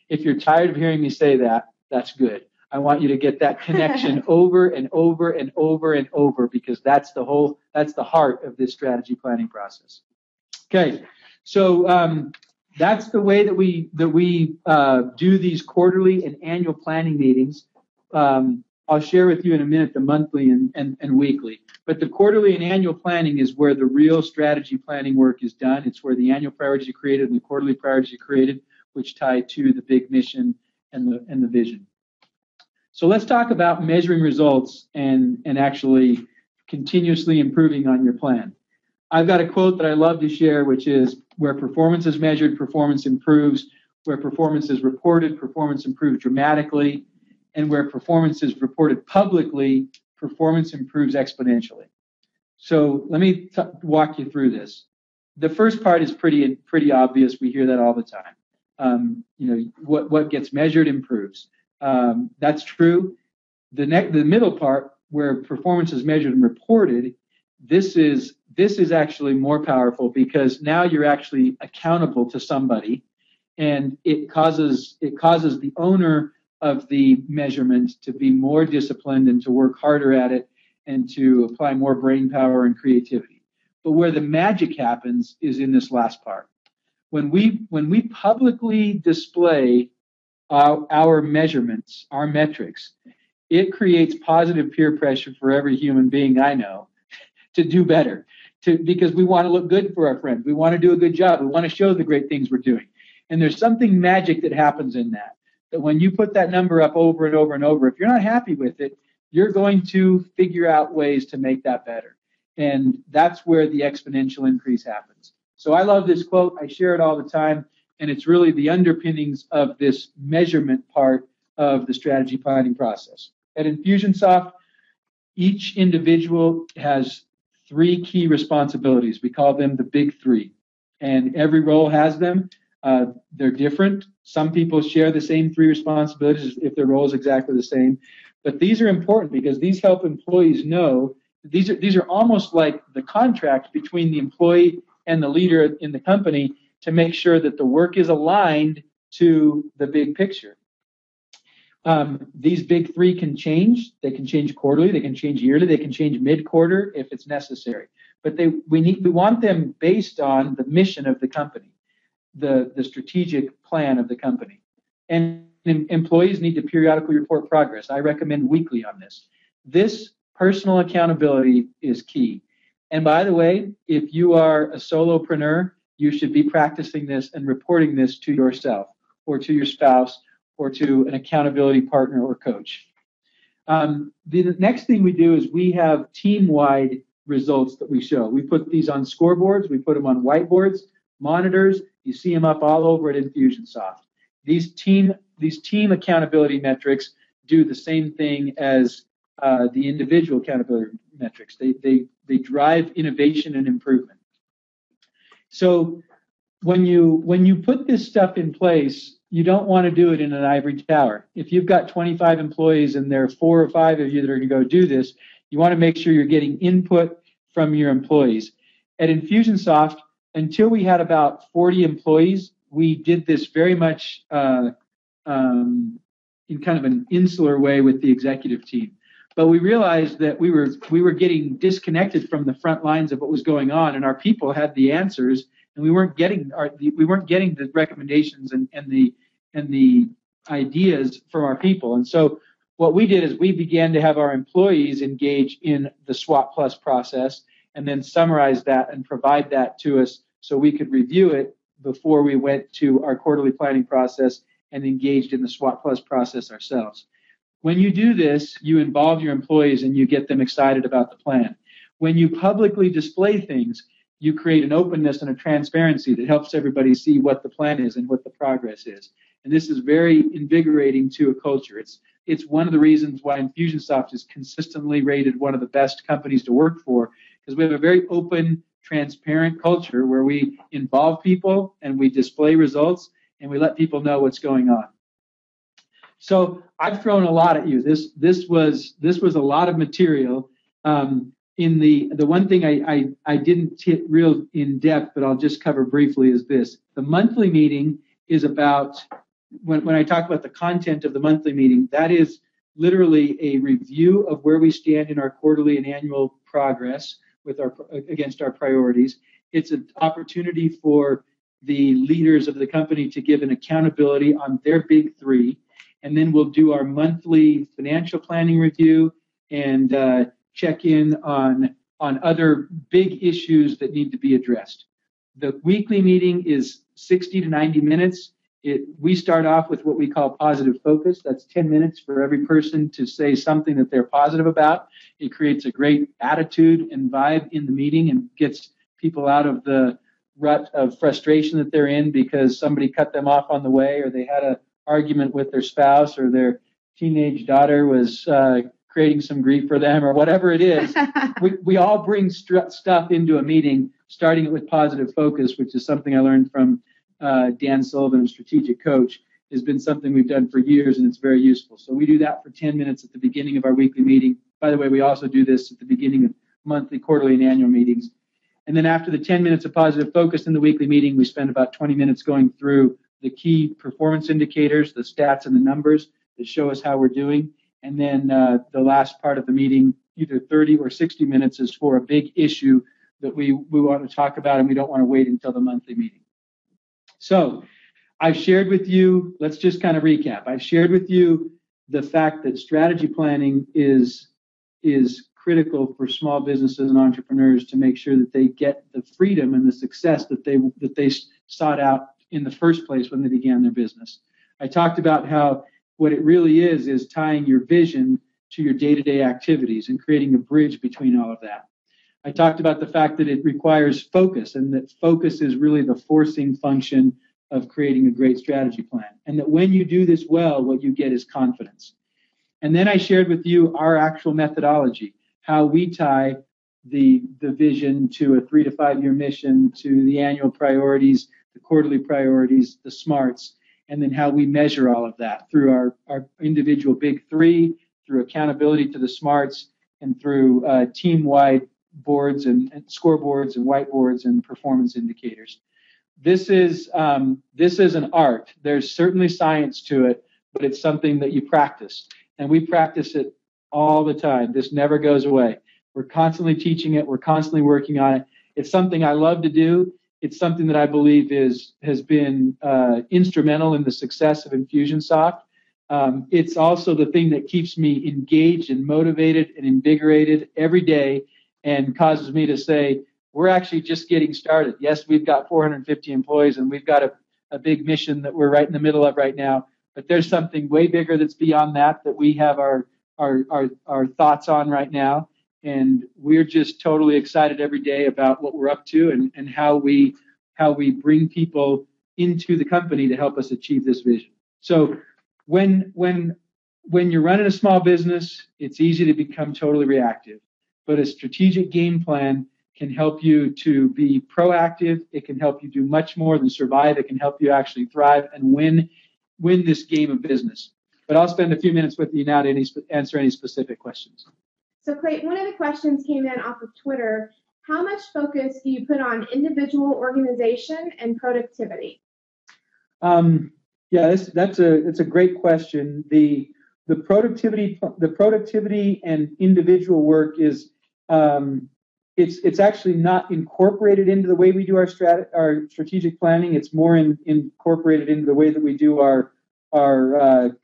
If you're tired of hearing me say that, that's good. I want you to get that connection over and over and over and over, because that's the heart of this strategy planning process. Okay, so that's the way that we do these quarterly and annual planning meetings. I'll share with you in a minute the monthly and weekly. But the quarterly and annual planning is where the real strategy planning work is done. It's where the annual priorities are created and the quarterly priorities are created, which tie to the big mission and the vision. So let's talk about measuring results and actually continuously improving on your plan. I've got a quote that I love to share, which is, where performance is measured, performance improves. Where performance is reported, performance improves dramatically. And where performance is reported publicly, performance improves exponentially. So let me walk you through this. The first part is pretty obvious. We hear that all the time. What gets measured improves. That's true. The middle part, where performance is measured and reported, this is actually more powerful, because now you're actually accountable to somebody, and it causes the owner of the measurement to be more disciplined and to work harder at it and to apply more brain power and creativity. But where the magic happens is in this last part. When we publicly display our measurements, our metrics, it creates positive peer pressure for every human being I know to do better, because we want to look good for our friends. We want to do a good job. We want to show the great things we're doing. And there's something magic that happens in that when you put that number up over and over and over, if you're not happy with it, you're going to figure out ways to make that better. And that's where the exponential increase happens. So I love this quote. I share it all the time. And it's really the underpinnings of this measurement part of the strategy planning process. At Infusionsoft, each individual has 3 key responsibilities. We call them the big 3. And every role has them. They're different. Some people share the same 3 responsibilities if their role is exactly the same. But these are important because these help employees know these are almost like the contract between the employee and the leader in the company to make sure that the work is aligned to the big picture. These big 3 can change. They can change quarterly. They can change yearly. They can change mid-quarter if it's necessary. But we want them based on the mission of the company, the strategic plan of the company. And employees need to periodically report progress. I recommend weekly on this. This personal accountability is key. And by the way, if you are a solopreneur, you should be practicing this and reporting this to yourself or to your spouse or to an accountability partner or coach. The next thing we do is we have team-wide results that we show. We put these on scoreboards. We put them on whiteboards, monitors. You see them up all over at Infusionsoft. These team accountability metrics do the same thing as the individual accountability metrics. They drive innovation and improvement. So when you put this stuff in place, you don't want to do it in an ivory tower. If you've got 25 employees and there are 4 or 5 of you that are going to go do this, you want to make sure you're getting input from your employees. At Infusionsoft, until we had about 40 employees, we did this very much in kind of an insular way with the executive team. But we realized that we were getting disconnected from the front lines of what was going on, and our people had the answers, and we weren't getting the recommendations and the ideas from our people. And so what we did is we began to have our employees engage in the SWOT Plus process and then summarize that and provide that to us so we could review it before we went to our quarterly planning process and engaged in the SWOT Plus process ourselves. When you do this, you involve your employees and you get them excited about the plan. When you publicly display things, you create an openness and a transparency that helps everybody see what the plan is and what the progress is. And this is very invigorating to a culture. It's one of the reasons why Infusionsoft is consistently rated one of the best companies to work for, because we have a very open, transparent culture where we involve people and we display results and we let people know what's going on. So I've thrown a lot at you. This was a lot of material. In the one thing I didn't hit real in depth, but I'll just cover briefly is this. The monthly meeting is about, when I talk about the content of the monthly meeting, that is literally a review of where we stand in our quarterly and annual progress against our priorities. It's an opportunity for the leaders of the company to give an accountability on their big 3. and then we'll do our monthly financial planning review and check in on other big issues that need to be addressed. The weekly meeting is 60 to 90 minutes. We start off with what we call positive focus. That's 10 minutes for every person to say something that they're positive about. It creates a great attitude and vibe in the meeting and gets people out of the rut of frustration that they're in because somebody cut them off on the way, or they had an argument with their spouse, or their teenage daughter was creating some grief for them, or whatever it is. we all bring stuff into a meeting, starting it with positive focus, which is something I learned from Dan Sullivan, a strategic coach. Has been something we've done for years, and it's very useful. So we do that for 10 minutes at the beginning of our weekly meeting. By the way, we also do this at the beginning of monthly, quarterly, and annual meetings. And then after the 10 minutes of positive focus in the weekly meeting, we spend about 20 minutes going through the key performance indicators, the stats and the numbers that show us how we're doing. And then the last part of the meeting, either 30 or 60 minutes, is for a big issue that we want to talk about, and we don't want to wait until the monthly meeting. So I've shared with you, let's just kind of recap. I've shared with you the fact that strategy planning is critical for small businesses and entrepreneurs to make sure that they get the freedom and the success that they sought out in the first place when they began their business. I talked about how what it really is tying your vision to your day-to-day activities and creating a bridge between all of that. I talked about the fact that it requires focus, and that focus is really the forcing function of creating a great strategy plan. And that when you do this well, what you get is confidence. And then I shared with you our actual methodology, how we tie the vision to a 3 to 5 year mission, to the annual priorities, the quarterly priorities, the smarts, and then how we measure all of that through our individual big three, through accountability to the smarts, and through team-wide boards and scoreboards and whiteboards and performance indicators. This is an art. There's certainly science to it, but it's something that you practice, and we practice it all the time. This never goes away. We're constantly teaching it. We're constantly working on it. It's something I love to do. It's something that I believe has been instrumental in the success of Infusionsoft. It's also the thing that keeps me engaged and motivated and invigorated every day, and causes me to say, we're actually just getting started. Yes, we've got 450 employees, and we've got a big mission that we're right in the middle of right now. But there's something way bigger that's beyond that we have our thoughts on right now. And we're just totally excited every day about what we're up to and how we bring people into the company to help us achieve this vision. So when you're running a small business, it's easy to become totally reactive. But a strategic game plan can help you to be proactive. It can help you do much more than survive. It can help you actually thrive and win this game of business. But I'll spend a few minutes with you now to answer any specific questions. So Clayton, one of the questions came in off of Twitter. How much focus do you put on individual organization and productivity? It's a great question. The productivity and individual work is it's actually not incorporated into the way we do our strategic planning. It's more incorporated into the way that we do our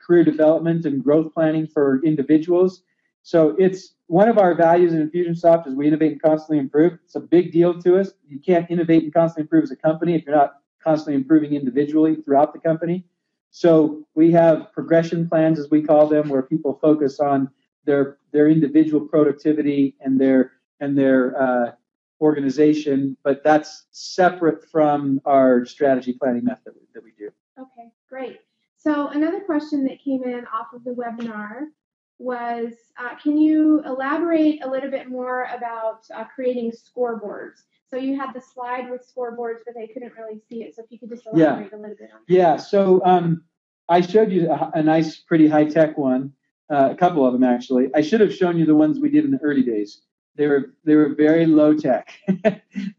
career development and growth planning for individuals. So it's one of our values in Infusionsoft is we innovate and constantly improve. It's a big deal to us. You can't innovate and constantly improve as a company if you're not constantly improving individually throughout the company. So we have progression plans, as we call them, where people focus on their individual productivity and their organization, but that's separate from our strategy planning method that we do. Okay, great. So another question that came in off of the webinar was, can you elaborate a little bit more about creating scoreboards? So you had the slide with scoreboards, but they couldn't really see it. So if you could just elaborate a little bit on that. Yeah, so I showed you a nice, pretty high-tech one, a couple of them actually. I should have shown you the ones we did in the early days. They were very low-tech.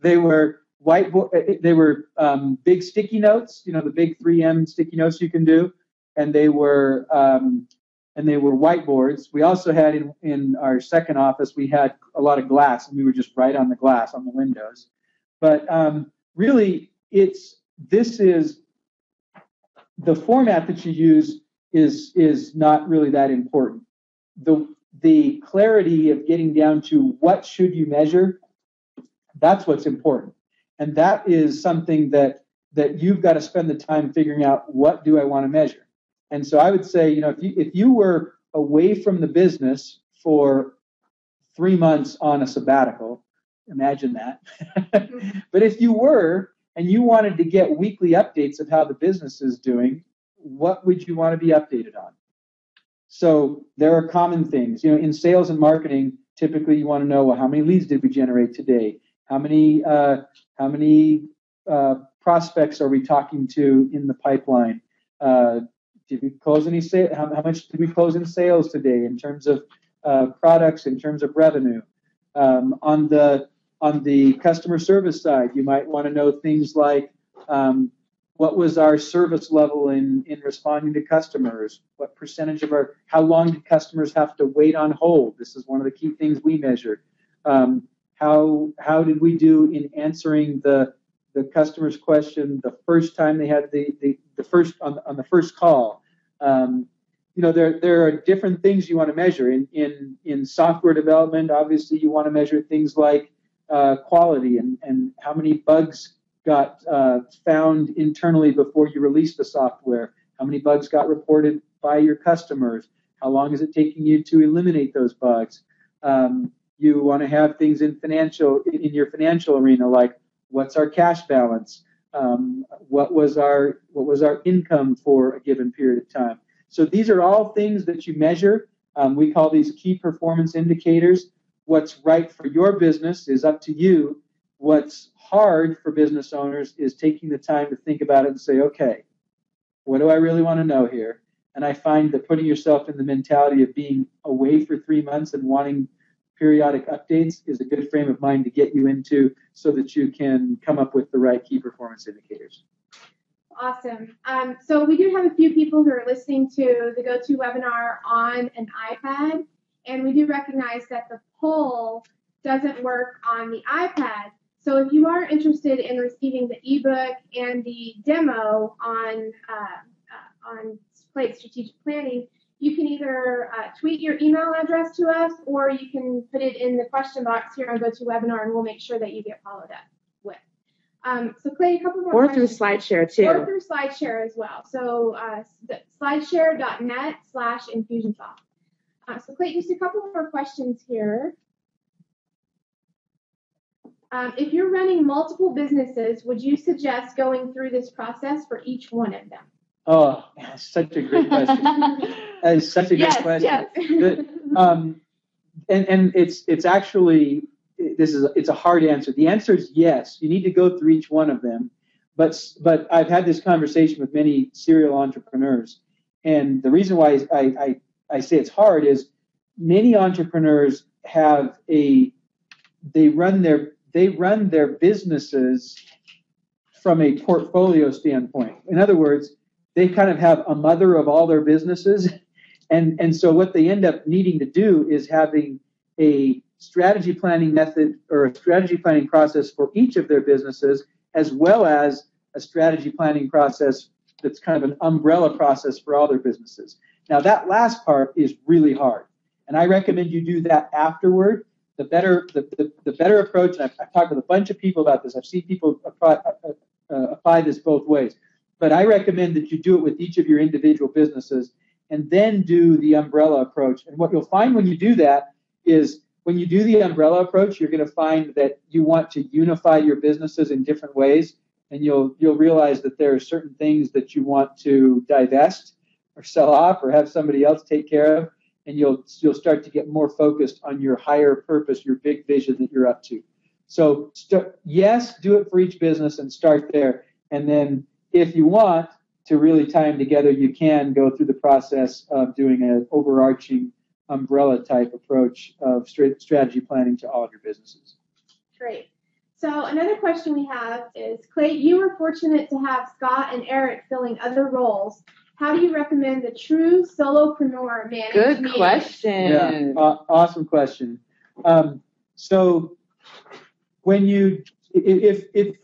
They were whiteboard. They were big sticky notes, the big 3M sticky notes you can do, and they were whiteboards. We also had in our second office, we had a lot of glass, and we were just right on the glass on the windows. But really, this is the format that you use is not really that important. The clarity of getting down to what should you measure, that's what's important. And that is something that you've got to spend the time figuring out, what do I want to measure? And so I would say, if you were away from the business for 3 months on a sabbatical, imagine that. But if you were, and you wanted to get weekly updates of how the business is doing, what would you want to be updated on? So there are common things. In sales and marketing, typically you want to know, well, how many leads did we generate today? How many prospects are we talking to in the pipeline? Did we close any sales? How much did we close in sales today in terms of products, in terms of revenue? On the customer service side, you might want to know things like, what was our service level in responding to customers? What percentage of how long did customers have to wait on hold? This is one of the key things we measure. How did we do in answering the customer's question the first time they had the first on the first call? There are different things you want to measure in software development. Obviously, you want to measure things like quality and how many bugs got found internally before you released the software. How many bugs got reported by your customers? How long is it taking you to eliminate those bugs? You want to have things in your financial arena, like, what's our cash balance? What was our income for a given period of time? So these are all things that you measure. We call these key performance indicators. What's right for your business is up to you. What's hard for business owners is taking the time to think about it and say, okay, what do I really want to know here? And I find that putting yourself in the mentality of being away for 3 months and wanting periodic updates is a good frame of mind to get you into, so that you can come up with the right key performance indicators. Awesome. So we do have a few people who are listening to the GoToWebinar on an iPad, and we do recognize that the poll doesn't work on the iPad. So if you are interested in receiving the ebook and the demo on strategic planning, you can either tweet your email address to us, or you can put it in the question box here on GoToWebinar, and we'll make sure that you get followed up with. So Clay, a couple more questions. Or through SlideShare too. Or through SlideShare as well. So slideshare.net/Infusionsoft. So Clay, just a couple more questions here. If you're running multiple businesses, would you suggest going through this process for each one of them? Oh, that's such a great question. That is such a good question. Yes. And it's actually, it's a hard answer. The answer is yes. You need to go through each one of them. But I've had this conversation with many serial entrepreneurs, and the reason why I say it's hard is many entrepreneurs they run their businesses from a portfolio standpoint. In other words, they kind of have a mother of all their businesses. And so what they end up needing to do is having a strategy planning method or a strategy planning process for each of their businesses, as well as a strategy planning process that's kind of an umbrella process for all their businesses. Now, that last part is really hard, and I recommend you do that afterward. The better approach, and I've talked with a bunch of people about this. I've seen people apply this both ways. But I recommend that you do it with each of your individual businesses and then do the umbrella approach. And what you'll find when you do that is when you do the umbrella approach, you're going to find that you want to unify your businesses in different ways. And you'll realize that there are certain things that you want to divest or sell off or have somebody else take care of. And you'll start to get more focused on your higher purpose, your big vision that you're up to. So yes, do it for each business and start there. And then if you want to really tie them together, you can go through the process of doing an overarching umbrella type approach of strategy planning to all of your businesses. Great. So another question we have is, Clay, you were fortunate to have Scott and Eric filling other roles. How do you recommend the true solopreneur manage Good meetings? question. Yeah, awesome question. So when if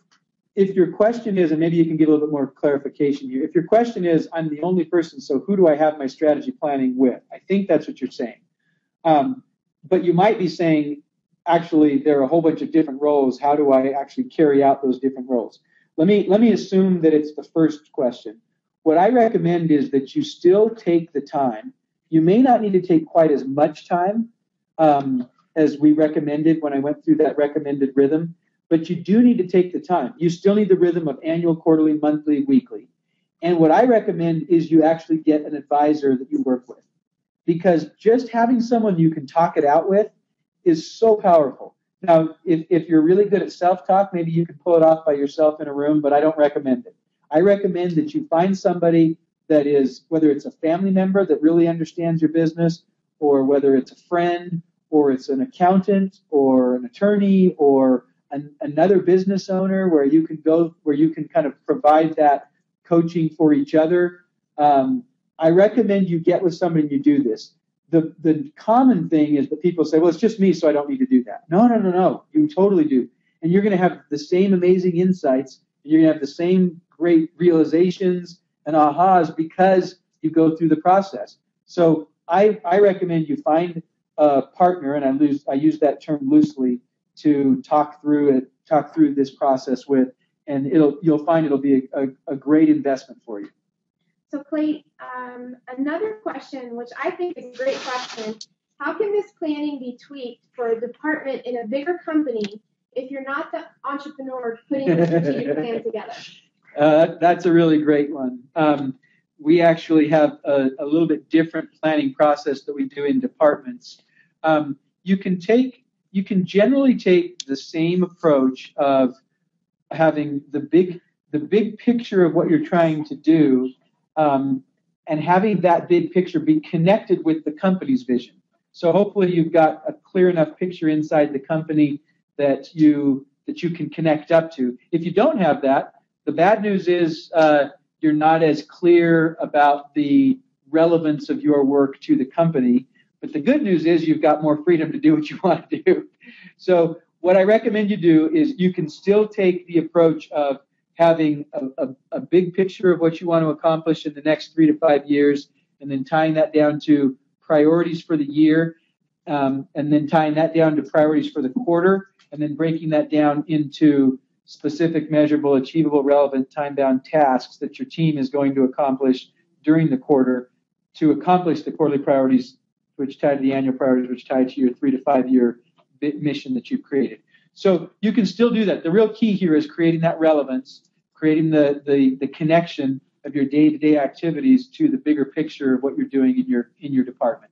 if your question is, and maybe you can give a little bit more clarification here, if your question is, I'm the only person, so who do I have my strategy planning with? I think that's what you're saying. But you might be saying, actually, there are a whole bunch of different roles. How do I actually carry out those different roles? Let me assume that it's the first question. What I recommend is that you still take the time. You may not need to take quite as much time as we recommended when I went through that recommended rhythm, but you do need to take the time. You still need the rhythm of annual, quarterly, monthly, weekly. And what I recommend is you actually get an advisor that you work with, because just having someone you can talk it out with is so powerful. Now, if you're really good at self-talk, maybe you can pull it off by yourself in a room, but I don't recommend it. I recommend that you find somebody that is, whether it's a family member that really understands your business, or whether it's a friend, or it's an accountant, or an attorney, or another business owner where you can go, where you can kind of provide that coaching for each other. I recommend you get with somebody and you do this. The common thing is that people say, well, it's just me, so I don't need to do that. No. You totally do. And you're going to have the same amazing insights, and you're going to have the same great realizations and ahas because you go through the process. So I recommend you find a partner, and I use that term loosely, to talk through this process with, and you'll find it'll be a great investment for you. So Clay, another question, which I think is a great question: how can this planning be tweaked for a department in a bigger company if you're not the entrepreneur putting the strategic plan together? That's a really great one. We actually have a little bit different planning process that we do in departments. You can generally take the same approach of having the big picture of what you're trying to do, and having that big picture be connected with the company's vision. So hopefully you've got a clear enough picture inside the company that you can connect up to. If you don't have that, the bad news is you're not as clear about the relevance of your work to the company. But the good news is you've got more freedom to do what you want to do. So what I recommend you do is you can still take the approach of having a big picture of what you want to accomplish in the next 3 to 5 years, and then tying that down to priorities for the year, and then tying that down to priorities for the quarter, and then breaking that down into specific, measurable, achievable, relevant, time-bound tasks that your team is going to accomplish during the quarter to accomplish the quarterly priorities, which tie to the annual priorities, which tie to your 3 to 5 year mission that you've created. So you can still do that. The real key here is creating that relevance, creating the connection of your day-to-day activities to the bigger picture of what you're doing in your department.